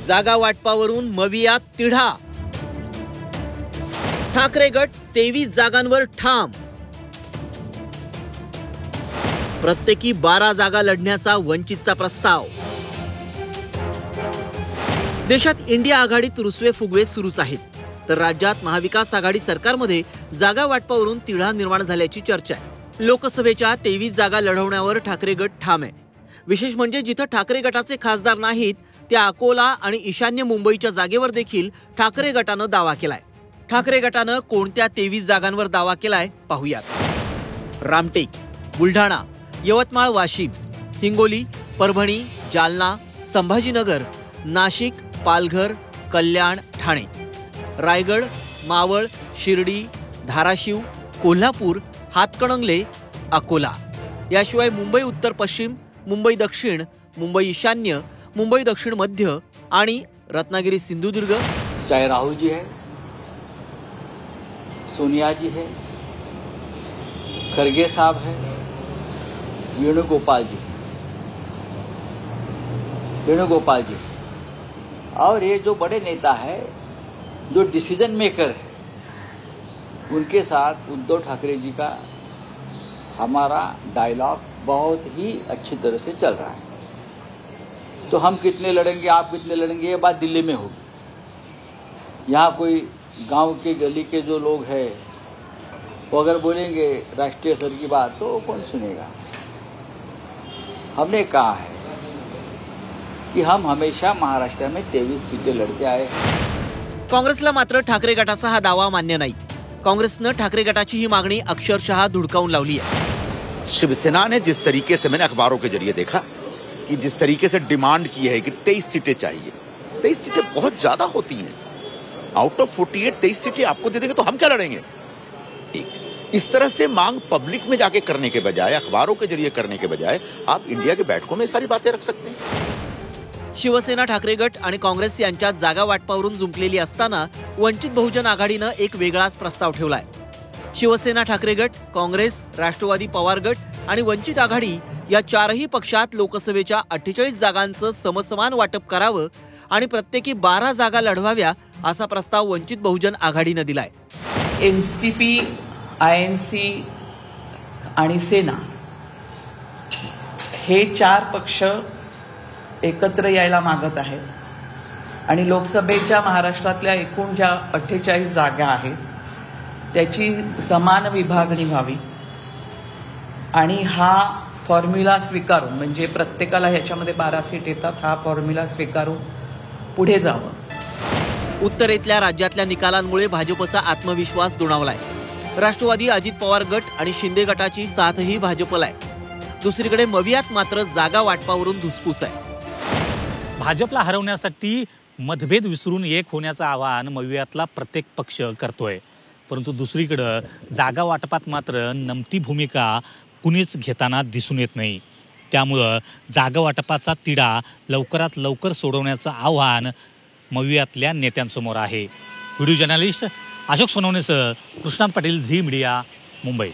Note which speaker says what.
Speaker 1: जागा वाटपावरून मवियात तिढा। ठाकरे गट 23 जागांवर ठाम। प्रत्येकी 12 जागा लढण्याचा वंचितचा प्रस्ताव। देशात इंडिया आघाडीत रुसवे फुगवे सुरूच आहेत, तर राज्यात महाविकास आघाडी सरकारमध्ये जागा वाटपावरून तिढा निर्माण झाल्याची चर्चा आहे। लोकसभेच्या 23 जागा लढवण्यावर ठाकरे गट ठाम आहे। विशेष म्हणजे जिथे ठाकरे गटाचे खासदार नाहीत त्या अकोला आणि ईशान्य मुंबईच्या जागेवर देखील ठाकरे गटानं दावा केलाय। ठाकरे गटानं कोणत्या 23 जागांवर दावा केलाय पाहूयात। रामटेक, बुलढाणा, यवतमाळ, वाशिम, हिंगोली, परभणी, जालना, संभाजीनगर, नाशिक, पालघर, कल्याण, ठाणे, रायगड, मावळ, शिर्डी, धाराशिव, कोल्हापूर, हातकणंगले, अकोला, याशिवाय मुंबई उत्तर पश्चिम, मुंबई दक्षिण, मुंबई ईशान्य, मुंबई दक्षिण मध्य आणि रत्नागिरी सिंधुदुर्ग।
Speaker 2: चाहे राहुल जी है, सोनिया जी है, खरगे साहब है, वेणुगोपाल जी और ये जो बड़े नेता है, जो डिसीजन मेकर है, उनके साथ उद्धव ठाकरे जी का हमारा डायलॉग बहुत ही अच्छी तरह से चल रहा है। तो हम कितने लड़ेंगे, आप कितने लड़ेंगे, ये बात दिल्ली में होगी। यहाँ कोई गांव के गली के जो लोग हैं वो अगर बोलेंगे राष्ट्रीय स्तर की बात तो कौन सुनेगा। हमने कहा है कि हम हमेशा महाराष्ट्र में 23 सीटें लड़ते आए हैं।
Speaker 1: काँग्रेसला मात्र ठाकरे गटाचा हा दावा मान्य नाही। काँग्रेसनं ठाकरे गटाची ही मागणी अक्षरशः धुडकावून लावली आहे।
Speaker 3: शिवसेना ने जिस तरीके से, मैंने अखबारों के जरिए देखा कि जिस तरीके से डिमांड की है कि 23 सीटें चाहिए, 23 सीटें बहुत ज्यादा होती हैं। आउट ऑफ 48 23 सीटें आपको दे देंगे तो हम क्या लड़ेंगे। एक इस तरह से मांग पब्लिक में जाके करने के बजाय, अखबारों के जरिए करने के बजाय, आप इंडिया के बैठकों में सारी बातें रख सकते हैं।
Speaker 1: शिवसेना, ठाकरे गट आणि काँग्रेस यांच्यात जागा वाटपावरून जुंपलेली असताना वंचित बहुजन आघाडीनं एक वेगळाच प्रस्ताव ठेवलाय। शिवसेना, ठाकरे गट, काँग्रेस, राष्ट्रवादी, पवार गट आणि वंचित आघाडी या चारही पक्षात लोकसभेच्या 48 जागांचं समसमान वाटप करावं आणि प्रत्येकी 12 जागा लढवाव्या असा प्रस्ताव वंचित बहुजन आघाडीनं दिलाय।
Speaker 4: एनसीपी, आयएनसी आणि सेना हे 4 पक्ष एकत्र यायला मागत आहेत आणि लोकसभेच्या महाराष्ट्रातल्या एकूण ज्या 48 जागा आहेत त्याची समान विभागणी व्हावी आणि हा फॉर्म्युला स्वीकारून, म्हणजे प्रत्येकाला ह्याच्यामध्ये 12 सीट येतात, हा फॉर्म्युला स्वीकारून पुढे जावं।
Speaker 1: उत्तरेतल्या राज्यातल्या निकालांमुळे भाजपचा आत्मविश्वास दुणावलाय। राष्ट्रवादी, अजित पवार गट आणि शिंदे गटाची साथही भाजपला आहे। दुसरीकडे मवियात मात्र जागा वाटपावरून धुसफूस आहे।
Speaker 5: भाजपला हरवण्यासाठी मतभेद विसरून एक होण्याचं आवाहन मवियातला प्रत्येक पक्ष करतोय, परंतु दुसरीकडे जागा वाटपात मात्र नमती भूमिका कुणीच घेताना दिसून येत नाही। त्यामुळं जागा वाटपाचा तिढा लवकरात लवकर सोडवण्याचं आव्हान मवियातल्या नेत्यांसमोर आहे। व्हिडिओ जर्नलिस्ट अशोक सोनवणेसह कृष्णांत पाटील, झी मीडिया, मुंबई।